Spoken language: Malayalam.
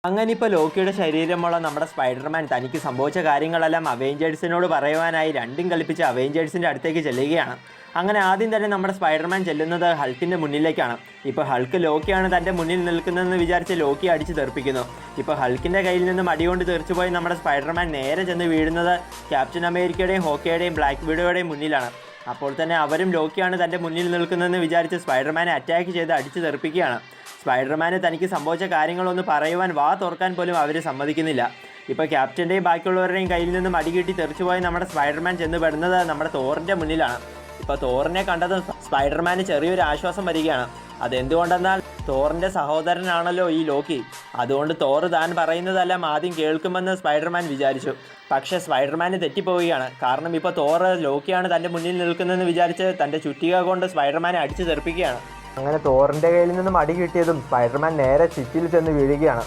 അങ്ങനെ ഇപ്പോൾ ലോക്കിയുടെ ശരീരമുള്ള നമ്മുടെ സ്പൈഡർമാൻ തനിക്ക് സംഭവിച്ച കാര്യങ്ങളെല്ലാം അവെഞ്ചേഴ്സിനോട് പറയുവാനായി രണ്ടും കൽപ്പിച്ച് അവെഞ്ചേഴ്സിൻ്റെ അടുത്തേക്ക് ചെല്ലുകയാണ്. അങ്ങനെ ആദ്യം തന്നെ നമ്മുടെ സ്പൈഡർമാൻ ചെല്ലുന്നത് ഹൾക്കിൻ്റെ മുന്നിലേക്കാണ്. ഇപ്പോൾ ഹൾക്ക് ലോക്കിയാണ് തൻ്റെ മുന്നിൽ നിൽക്കുന്നതെന്ന് വിചാരിച്ച് ലോക്കി അടിച്ച് തെറിപ്പിക്കുന്നു. ഇപ്പോൾ ഹൾക്കിൻ്റെ കയ്യിൽ നിന്നും അടികൊണ്ട് തെറിച്ചുപോയി നമ്മുടെ സ്പൈഡർമാൻ നേരെ ചെന്ന് വീഴുന്നത് ക്യാപ്റ്റൻ അമേരിക്കയുടെയും ഹോക്കിയുടെയും ബ്ലാക്ക് വിഡോയുടെയും മുന്നിലാണ്. അപ്പോൾ തന്നെ അവരും ലോക്കിയാണ് തൻ്റെ മുന്നിൽ നിൽക്കുന്നതെന്ന് വിചാരിച്ച് സ്പൈഡർമാനെ അറ്റാക്ക് ചെയ്ത് അടിച്ച് തെറിപ്പിക്കുകയാണ്. സ്പൈഡർമാന് തനിക്ക് സംഭവിച്ച കാര്യങ്ങളൊന്ന് പറയുവാൻ വാ തുറക്കാൻ പോലും അവർ സമ്മതിക്കുന്നില്ല. ഇപ്പോൾ ക്യാപ്റ്റൻ്റെയും ബാക്കിയുള്ളവരുടെയും കയ്യിൽ നിന്നും അടികിട്ടി തെറിച്ചുപോയി നമ്മുടെ സ്പൈഡർമാൻ ചെന്ന് പെടുന്നത് നമ്മുടെ തോറിൻ്റെ മുന്നിലാണ്. ഇപ്പോൾ തോറിനെ കണ്ടതും സ്പൈഡർമാന് ചെറിയൊരു ആശ്വാസം വരികയാണ്. അതെന്തുകൊണ്ടെന്നാൽ തോറിൻ്റെ സഹോദരനാണല്ലോ ഈ ലോക്കി. അതുകൊണ്ട് തോറ് താൻ പറയുന്നതെല്ലാം ആദ്യം കേൾക്കുമെന്ന് സ്പൈഡർമാൻ വിചാരിച്ചു. പക്ഷേ സ്പൈഡർമാന് തെറ്റിപ്പോവുകയാണ്. കാരണം ഇപ്പോൾ തോറ് ലോക്കിയാണ് തൻ്റെ മുന്നിൽ നിൽക്കുന്നതെന്ന് വിചാരിച്ച് തൻ്റെ ചുറ്റിക കൊണ്ട് സ്പൈഡർമാനെ അടിച്ചു തെറിപ്പിക്കുകയാണ്. അങ്ങനെ തോറിൻ്റെ കയ്യിൽ നിന്നും അടി കിട്ടിയതും സ്പൈഡർമാൻ നേരെ ചുറ്റിൽ ചെന്ന് വീഴുകയാണ്.